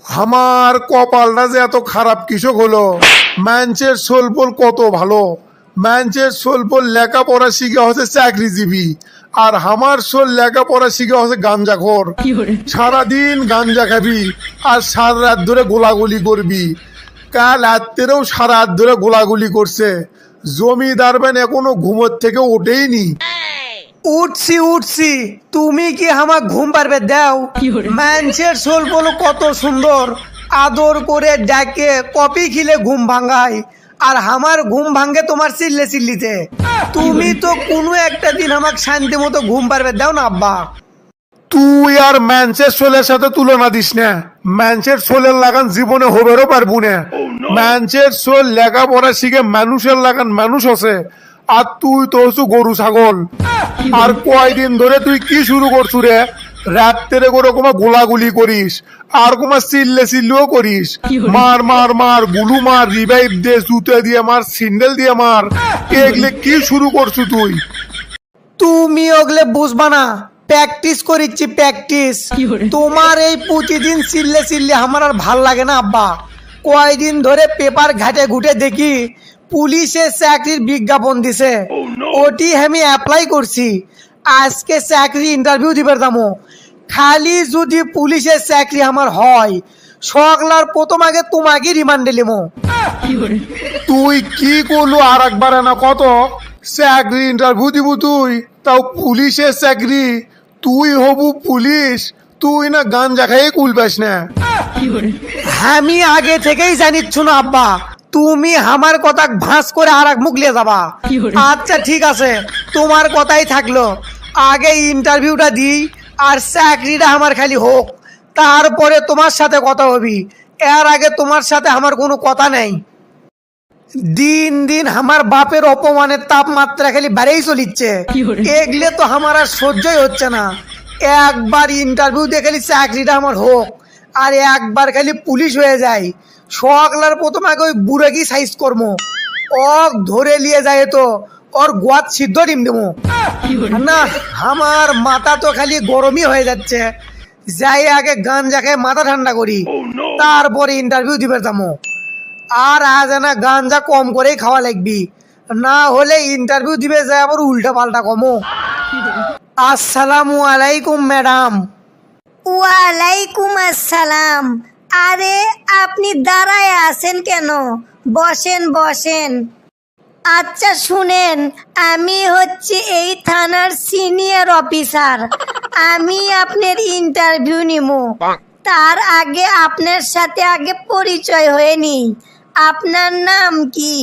আমার কপালটা যে এত খারাপ কৃষক হলো। ম্যানচের সোলপোল কত ভালো, ম্যানচের সোলপোল লেখাপড়া শিখে হচ্ছে চাকরিজীবী, আর আমার সোল লেখাপড়া শিখে হচ্ছে গাঞ্জাখোর। সারাদিন গাঞ্জা খাবি আর সারা রাত ধরে গোলাগুলি করবি। কাল রাত্রেও সারা রাত ধরে গোলাগুলি করছে। জমিদার বেন এখনো ঘুমোর থেকে ওঠেইনি। উঠছি উঠছি, তুমি কি আমার ঘুম পারবে দাও? মানুষের সোল বলো কত সুন্দর, আদর করে ডাকে কপি খিলে ঘুম ভাঙায়, আর আমার ঘুম ভাঙে তোমার চিল্লে চিল্লিতে। তুমি তো কোনো একটা দিন আমাকে শান্তি মতো ঘুম পারবে দাও না আব্বা। তুই আর ম্যানচের সোলের সাথে তুলনা দিস না। ম্যানচের সোলের লাগান জীবনে হবেরও পারবো না। ম্যানচের সোল লেখাপড়া শিখে মানুষের লাগান মানুষ আছে, আর তুই তো হচ্ছু গরু ছাগল। আর কয়দিন ধরে তুই কি শুরু করছু রে? রাত্রে করে কোমা গোলাগুলি করিস, আর কোমা চিল্লে চিল্লিও করিস। মার মার মার, গুলু মার, রিভাইভ দে, জুতে দিয়ে মার, সিন্ডেল দিয়ে মার। এগুলো কি শুরু করছু তুই? তুমি ওগলে বুঝবা না, প্র্যাকটিস করিচ্ছি প্র্যাকটিস। তোমার এই প্রতিদিন চিল্লে চিল্লে আমার আর ভাল লাগে না আব্বা। কয়দিন ধরে পেপার ঘাটে ঘুটে দেখি পুলিশে চাকরির বিজ্ঞাপন দিছে, ওটি আমি অ্যাপ্লাই করছি। আজকে চাকরি ইন্টারভিউ দিবার দামো। খালি যদি পুলিশের চাকরি আমার হয়, সকলার প্রথম আগে তোমাকে রিমান্ডে লিমো। তুই কি করলু আর একবার না কত? চাকরি ইন্টারভিউ দিব তুই, তাও পুলিশের চাকরি? তুই হবু পুলিশ? তুই না গাঞ্জা খাইয়ে কুল পাস না। আমি আগে থেকেই জানিচ্ছ না আব্বা, তুমি আমার কথা ভাঁজ করে আর এক মুখ লিয়ে যাবা। আচ্ছা ঠিক আছে, তোমার কথাই থাকলো। আগে ইন্টারভিউটা দিই আর চাকরিটা আমার খালি হোক, তারপরে তোমার সাথে কথা হবি। এর আগে তোমার সাথে আমার কোনো কথা নেই। দিন দিন আমার বাপের অপমানের তাপমাত্রা খালি বেড়েই চলিচ্ছে। এগলে তো আমার আর সহ্যই হচ্ছে না। একবার ইন্টারভিউ দিয়ে খালি চাকরিটা আমার হোক, আর একবার খালি পুলিশ হয়ে যায়। সকলার প্রথম আগে ওই বুড়াকি সাইজ করবো, অক ধরে নিয়ে যায় তো ওর গোয়াত সিদ্ধ ডিম দেবো না। আমার মাথা তো খালি গরমই হয়ে যাচ্ছে। যাই আগে গাঞ্জা খেয়ে মাথা ঠান্ডা করি, তারপরে ইন্টারভিউ দিবে যাবো। আর আজ না গাঞ্জা কম করেই খাওয়া লাগবি, না হলে ইন্টারভিউ দিবে যায় আবার উল্টা পাল্টা কমো। আসসালামু আলাইকুম ম্যাডাম। ওয়ালাইকুম আসসালাম। আরে আপনি দাঁড়ায় আছেন কেন? বসেন বসেন। আচ্ছা শুনেন, আমি হচ্ছি এই থানার সিনিয়র অফিসার। আমি আপনার ইন্টারভিউ নিমু। তার আগে আপনার সাথে আগে পরিচয় হয়ে নি। আপনার নাম কি?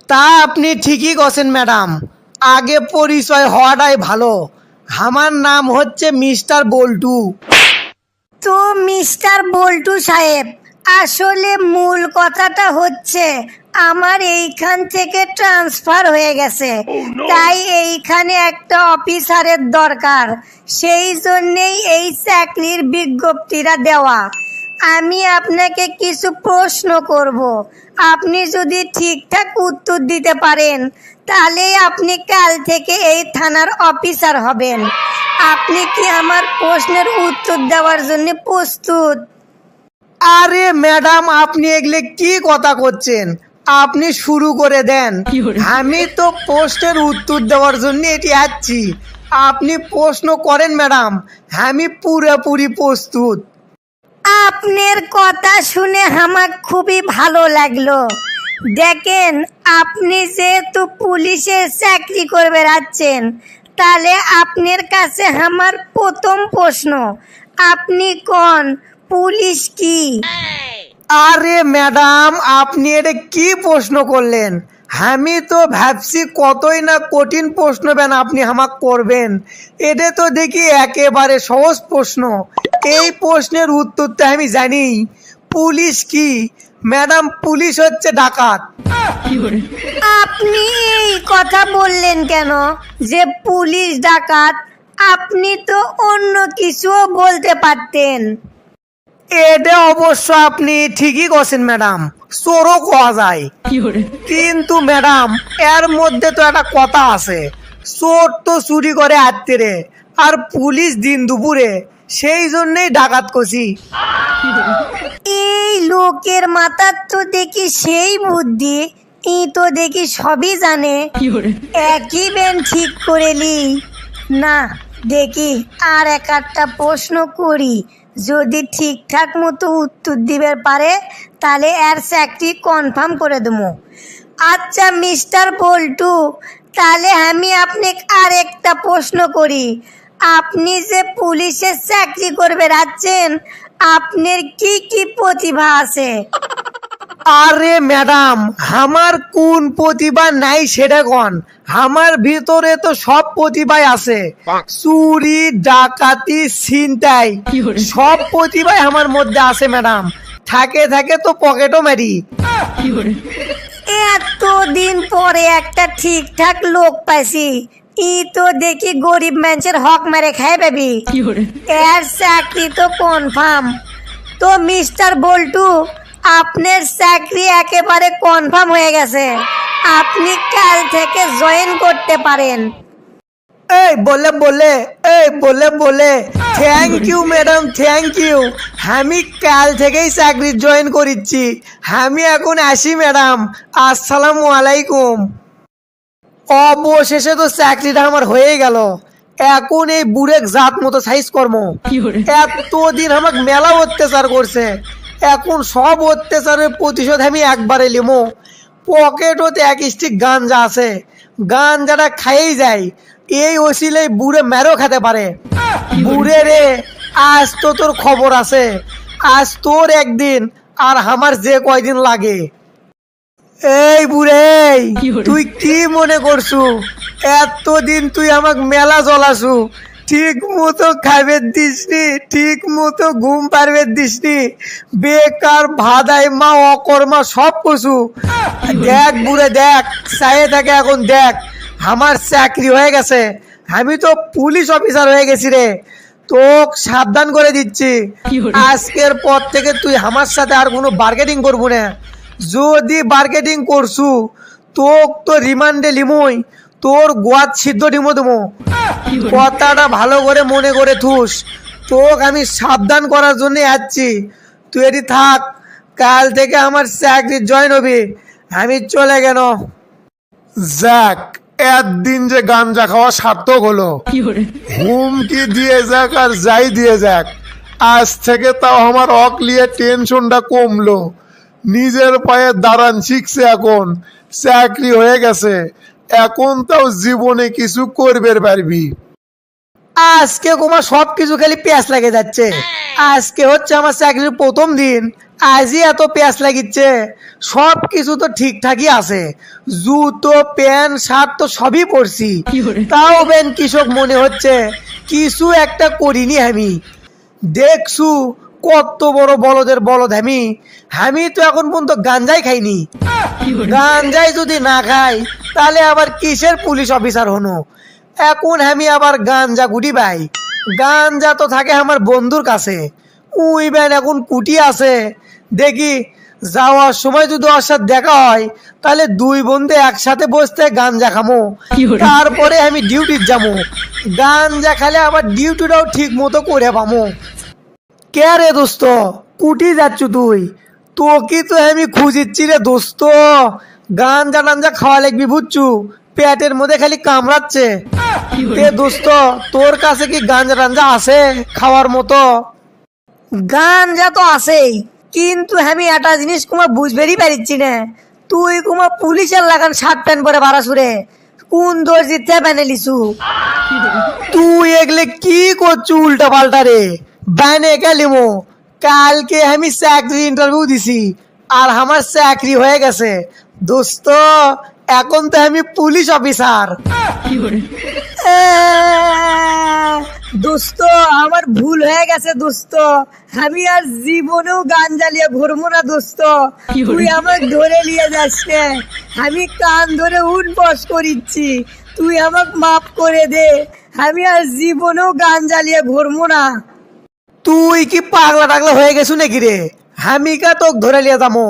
তা আপনি ঠিকই কছেন ম্যাডাম, আগে পরিচয় হওয়াটাই ভালো। আমার নাম হচ্ছে মিস্টার বল্টু। তো মিস্টার বল্টু সাহেব, আসলে মূল কথাটা হচ্ছে আমার এইখান থেকে ট্রান্সফার হয়ে গেছে, তাই এইখানে একটা অফিসারের দরকার। সেই জন্যেই এই চাকরির বিজ্ঞপ্তিটা দেওয়া। আমি আপনাকে কিছু প্রশ্ন করব, আপনি যদি ঠিকঠাক উত্তর দিতে পারেন তাহলে আপনি কাল থেকে এই থানার অফিসার হবেন। আপনি কি আমার প্রশ্নের উত্তর দেওয়ার জন্য প্রস্তুত? আরে ম্যাডাম, আপনি এগুলো কি কথা করছেন? আপনি শুরু করে দেন। আমি তো প্রশ্নের উত্তর দেওয়ার জন্য এটি আসছি। আপনি প্রশ্ন করেন ম্যাডাম, আমি পুরোপুরি প্রস্তুত। আপনার কথা শুনে আমার খুবই ভালো লাগলো। দেখেন, আপনি যেহেতু পুলিশের চাকরি করে বেড়াচ্ছেন, তাহলে আপনার কাছে আমার প্রথম প্রশ্ন, আপনি কোন পুলিশ কি? আরে ম্যাডাম, আপনি এটা কি প্রশ্ন করলেন? আমি তো ভাবছি কতই না কঠিন প্রশ্ন বেন আপনি আমাকে করবেন। এটা তো দেখি একেবারে সহজ প্রশ্ন। এই প্রশ্নের উত্তরটা আমি জানি। পুলিশ কি ম্যাডাম? পুলিশ হচ্ছে ডাকাত। আপনি এই কথা বললেন কেন যে পুলিশ ডাকাত? আপনি তো অন্য কিছুও বলতে পারতেন। এটা অবশ্য আপনি ঠিকই কছেন ম্যাডাম, চোরও কোয়া যায়। কিন্তু ম্যাডাম, এর মধ্যে তো একটা কথা আছে, চোর তো চুরি করে রাত্রে, আর পুলিশ দিন দুপুরে। সেই জন্যই ডাকাত কছি। এই লোকের মাথার তো দেখি সেই বুদ্ধি, ই তো দেখি সবই জানে। একই বেন ঠিক করেলি না, দেখি আর একটা প্রশ্ন করি, যদি ঠিকঠাক মতো উত্তর দিবে পারে তাহলে এর চাকরি কনফার্ম করে দেবো। আচ্ছা মিস্টার বল্টু, তাহলে আমি আপনাকে আর একটা প্রশ্ন করি, আপনি যে পুলিশের চাকরি করবে যাচ্ছেন, আপনার কি কি প্রতিভা আছে? আরে ম্যাডাম, আমার কোন প্রতিভা নাই সেটা কন। আমার ভিতরে তো সব প্রতিভাই আছে, চুরি ডাকাতি ছিনতাই সব প্রতিভাই আমার মধ্যে আছে ম্যাডাম। থাকে থাকে তো পকেটও মারি। এতদিন পরে একটা ঠিকঠাক লোক পাইছি, ই তো দেখি গরিব মানুষের হক মেরে খায় পাবি, এর চাকরি তো কনফার্ম। তো মিস্টার বল্টু, আপনার চাকরি একেবারে কনফার্ম হয়ে গেছে, আপনি কাল থেকে জয়েন করতে পারেন। এই বলে বলে thank you madam, thank you. আমি কাল থেকেই চাকরি জয়েন করিচ্ছি। আমি এখন আসি ম্যাডাম, আসসালামু আলাইকুম। অবশেষে তো চাকরিটা আমার হয়ে গেল। এখন এই বুড়েক জাত মতো সাইজ কর্ম। এতদিন আমাকে মেলা অত্যাচার করছে, এখন সব অত্যাচারের প্রতিশোধ আমি একবারে লিমো। পকেটতে এক স্টিক গাঞ্জা আছে, গাঞ্জাটা খাইয়েই যায়। এই ওসিলেই বুড়ে মেরো খেতে পারে। বুড়ে রে, আজ তো তোর খবর আছে, আজ তোর একদিন আর আমার যে কয়দিন লাগে। এই বুড়ে, তুই কি মনে করছু এতদিন তুই আমাকে মেলা জ্বলাছু, ঠিক মতো খাইবে দিসনি, ঠিক মতো ঘুম পারবে দিসনি, বেকার ভাদাই মা অকর্মা সব কছু। দেখ বুড়ে দেখ, চাইয়ে থাকে এখন দেখ, আমার চাকরি হয়ে গেছে, আমি তো পুলিশ অফিসার হয়ে গেছি রে। তোকে সাবধান করে দিচ্ছি, আজকের পর থেকে তুই আমার সাথে আর কোনো বার্গেটিং করবো না। যদি বার্গেটিং করছু তোক তো রিমান্ডে লিমই, তোর গোয়াত সিদ্ধ ডিমো দেবো। কথাটা ভালো করে মনে করে থুস, তোকে আমি সাবধান করার জন্য আসছি। তুই এটি থাক, কাল থেকে আমার চাকরি জয়েন হবি। আমি চলে গেল। যাক, একদিন যে গাঞ্জা খাওয়া সার্থক হলো। হুমকি দিয়ে যাক আর যাই দিয়ে যাক, আজ থেকে তাও আমার হক নিয়ে টেনশনটা কমলো। নিজের পায়ে দাঁড়ান শিখছে, এখন চাকরি হয়ে গেছে, এখন তাও জীবনে কিছু করবে পারবি। আজকে তোমার সবকিছু খালি প্যাঁচ লাগে যাচ্ছে। আজকে হচ্ছে আমার চাকরির প্রথম দিন, আজই এত প্যাঁচ লাগিচ্ছে। সব কিছু তো ঠিকঠাকই আছে, জুতো প্যান্ট শার্ট তো সবই পরছি, তাও বেন কৃষক মনে হচ্ছে কিছু একটা করিনি আমি। দেখছু কত বড় বলদের বলদ আমি। আমি তো এখন পর্যন্ত গাঞ্জাই খাইনি। গাঞ্জাই যদি না খাই তাহলে আবার কিসের পুলিশ অফিসার হনো। এখন আমি আবার গাঞ্জা গুটি ভাই, গাঞ্জা তো থাকে আমার বন্ধুর কাছে। উই ব্যান এখন কুটি আছে, দেখি যাওয়ার সময় যদি ওর সাথে দেখা হয় তাহলে দুই বন্ধু একসাথে বসতে গাঞ্জা খামো, তারপরে আমি ডিউটির যাবো। গাঞ্জা খালে আবার ডিউটিটাও ঠিক মতো করে পামো। কে রে দোস্ত, কুটি যাচ্ছ তুই? তোকে তো আমি খুঁজিচ্ছি রে দোস্ত। গাঞ্জা টাঞ্জা খাওয়া লাগবি বুঝছু, পেটের মধ্যে খালি কামড়াচ্ছে। তে দোস্ত, তোর কাছে কি গাঞ্জা টাঞ্জা আছে খাওয়ার মতো? গাঞ্জা তো আছেই, কিন্তু আমি একটা জিনিস কুমা বুঝবেরই পারিচ্ছি না, তুই কুমা পুলিশের লাগান শার্ট প্যান্ট পরে বাড়াছুরে, কোন দর্জিতে বানে লিছু? তুই এগলে কি করছু উল্টা পাল্টা রে? বানে গেলিমো, কালকে আমি চাকরি ইন্টারভিউ দিছি আর আমার চাকরি হয়ে গেছে দোস্ত। এখন তো আমি পুলিশ অফিসার। দোস্ত, আমার ভুল হয়ে গেছে দোস্ত, আমি আর জীবনেও গান জ্বালিয়ে ঘুরবো না দোস্ত। তুই আমাকে ধরে নিয়ে যাস না, আমি কান ধরে উঠবস করিচ্ছি, তুই আমাকে মাফ করে দে, আমি আর জীবনেও গান জ্বালিয়ে ঘুরবো না। তুই কি পাগলা টাগলা হয়ে গেছু নাকি রে? আমি কা তোকে ধরে লিয়ে যাবো?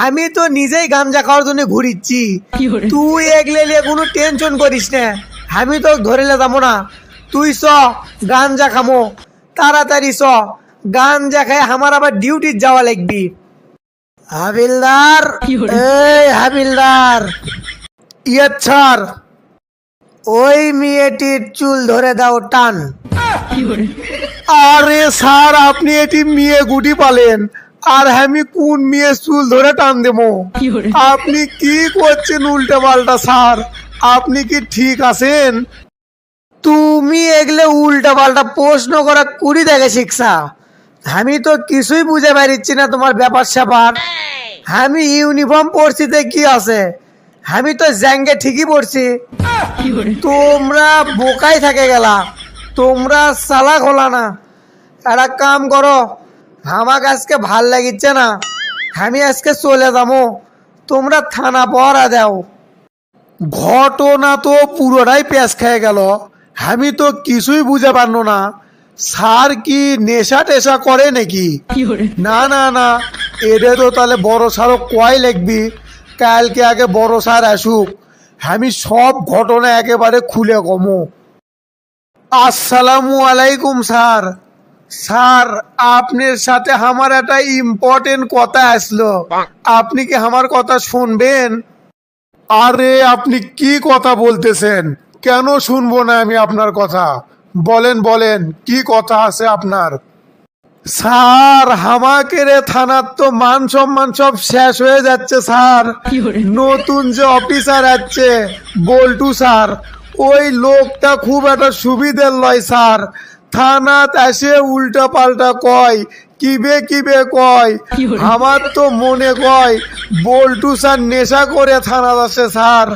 আমি তো নিজেই গাঞ্জা খাওয়ার জন্য ঘুরিচ্ছি। তুই এগলে লিয়ে কোনো টেনশন করিস না, আমি তোকে ধরে লিয়ে যাবো না। তুই চ গাঞ্জা খামো, তাড়াতাড়ি চ, গাঞ্জা খায় আমার আবার ডিউটি যাওয়া লাগবি। হাবিলদার, এই হাবিলদার, ইয়ে স্যার। ওই মেয়েটির চুল ধরে দাও, টান। আরে স্যার, আপনি এটি মেয়ে গুটি পালেন, আর আমি কোন মেয়ে চুল ধরে টান দেবো? আপনি কি করছেন উল্টা পাল্টা স্যার? আপনি কি ঠিক আছেন? তুমি এগুলো উল্টা পাল্টা প্রশ্ন করা কুড়ি দেখে শিখছা? আমি তো কিছুই বুঝে পারিচ্ছি না তোমার ব্যাপার স্যাপার। আমি ইউনিফর্ম পরছি তে কি আছে? আমি তো জ্যাঙ্গে ঠিকই পড়ছি। তোমরা বোকাই থাকে গেলা, তোমরা চালাক হলা না। একটা কাম করো, আমাকে আজকে ভাল লাগিচ্ছে না, আমি আজকে চলে যাবো, তোমরা থানা পহরা দাও। ঘটনা তো পুরোটাই পেঁচ খেয়ে গেল, আমি তো কিছুই বুঝে পারলো না। স্যার কি নেশা টেশা করে নাকি? না না না, এদের তো তাহলে বড় স্যারও কয় লিখবি। কালকে আগে বড় স্যার আসুক, আমি সব ঘটনা একেবারে খুলে কমো। আসসালামু আলাইকুম স্যার। স্যার, আপনার সাথে আমার একটা ইম্পর্টেন্ট কথা আসলো, আপনি কি আমার কথা শুনবেন? আরে আপনি কি কথা বলতেছেন? কেন শুনবো না আমি আপনার কথা? বলেন বলেন, কি কথা আছে আপনার? স্যার, হামাকের থানার তো মান সম্মান সব শেষ হয়ে যাচ্ছে স্যার। নতুন যে অফিসার আছে বল্টু স্যার, ওই লোকটা খুব একটা সুবিধের লয় স্যার। থানাত এসে উল্টা পাল্টা কয়, কিবে কিবে কয়। আমার তো মনে কয় বল্টু স্যার নেশা করে থানাত আসে স্যার।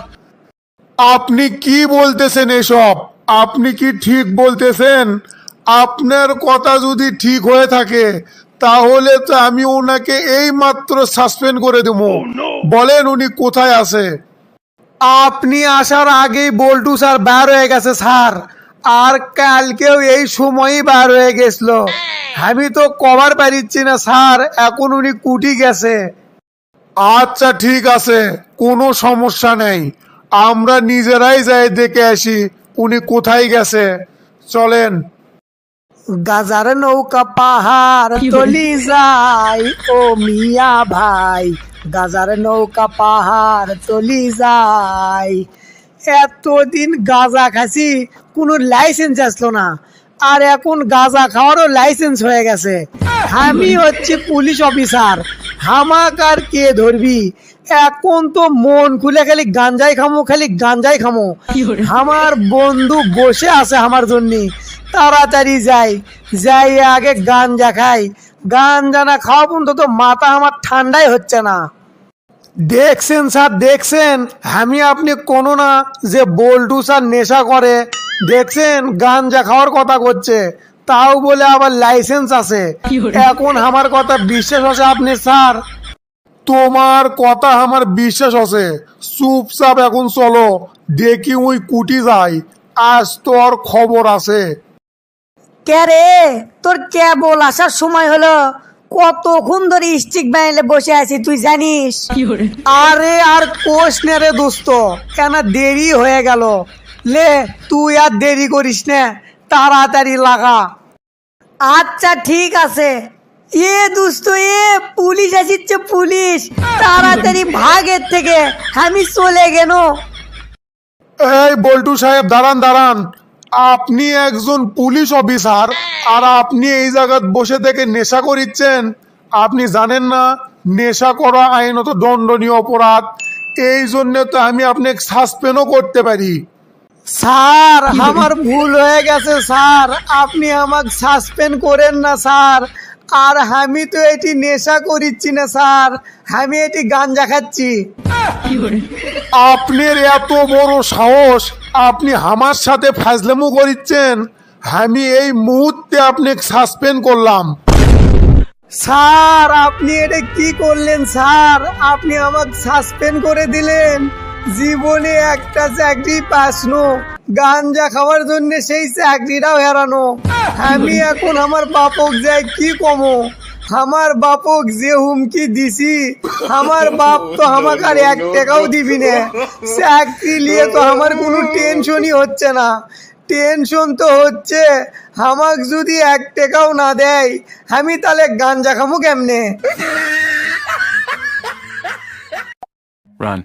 আপনি কি বলতেছেন এসব? আপনি কি ঠিক বলতেছেন? আপনার কথা যদি ঠিক হয়ে থাকে তাহলে তো আমি ওনাকে এই মাত্র সাসপেন্ড করে দেব। বলেন উনি কোথায় আছে? আপনি আসার আগেই বল্টু স্যার বার হয়ে গেছে স্যার, আর কালকেও এই সময়ই বার হয়ে গেছিল। আমি তো কভার পারিচ্ছি না স্যার, এখন উনি কুটি গেছে। আচ্ছা ঠিক আছে, কোনো সমস্যা নেই, আমরা নিজেরাই যাই দেখে আসি উনি কোথায় গেছে। চলেন। গাজার নৌকা পাহাড় তলি যায় ও মিয়া ভাই, গাজার নৌকা পাহাড় তলি যায়। এতদিন গাঁজা খাসি, কোনো লাইসেন্স আসলো না, আর এখন গাঁজা খাওয়ারও লাইসেন্স হয়ে গেছে। আমি হচ্ছে পুলিশ অফিসার, হামাক আর কে ধরবি? এখন তো মন খুলে খালি গাঞ্জাই খামো, খালি গাঞ্জাই খামো। আমার বন্ধু বসে আছে আমার জন্য, তাড়াতাড়ি যাই, যাই আগে গাঞ্জা খাই। গাঞ্জা না খাওয়া পর্যন্ত তো মাথা আমার ঠান্ডাই হচ্ছে না। দেখছেন স্যার, দেখছেন আমি আপনি কোনো না যে বল্টু স্যার নেশা করে, দেখছেন গাঞ্জা খাওয়ার কথা করছে, তাও বলে আবার লাইসেন্স আছে। এখন আমার কথা বিশ্বাস আছে আপনি স্যার? তোমার কথা আমার বিশ্বাস আছে, চুপচাপ এখন চলো, দেখি ওই কুটি যাই, আজ তোর খবর আছে। কে রে, তোর কেবল আসার সময় হলো? কতক্ষণ ধরে স্টিক বানাইলে বসে আছি তুই জানিস? আরে আর কোষ নে রে দোস্ত, কেন দেরি হয়ে গেল। লে তুই আর দেরি করিস না, তাড়াতাড়ি লাগা। আচ্ছা ঠিক আছে। এ দোস্ত, এ পুলিশ আসিচ্ছে, পুলিশ, তাড়াতাড়ি ভাগের থেকে, আমি চলে গেল। এই বল্টু সাহেব, দাঁড়ান দাঁড়ান, আপনি একজন পুলিশ অফিসার আর আপনি এই জায়গায় বসে থেকে নেশা করিচ্ছেন? আপনি জানেন না নেশা করা আইনত দণ্ডনীয় অপরাধ? এই জন্য তো আমি আপনাকে সাসপেন্ডও করতে পারি। স্যার, আমার ভুল হয়ে গেছে স্যার, আপনি আমাকে সাসপেন্ড করেন না স্যার। আর আমি তো এটি নেশা করিচ্ছি না স্যার, আমি এটি গাঞ্জা খাচ্ছি। আপনার এত বড় সাহস, আপনি আমার সাথে ফাজলামো করিচ্ছেন? আমি এই মুহূর্তে আপনাকে সাসপেন্ড করলাম। স্যার, আপনি এটা কি করলেন স্যার? আপনি আমাকে সাসপেন্ড করে দিলেন। জীবনে একটা চাকরি পাসনো, গাঞ্জা খাওয়ার জন্য সেই চাকরিটাও হারানো। আমি এখন আমার বাপক যাই কি কমো? আমার বাপক যে হুমকি দিছি, আমার বাপ তো আমাকে আর 1 টাকাও দিবি না। চাকরি নিয়ে তো আমার কোনো টেনশনই হচ্ছে না। টেনশন তো হচ্ছে, আমাক যদি 1 টাকাও না দেয় আমি তাহলে গাঞ্জা খামু কেমনে? Run.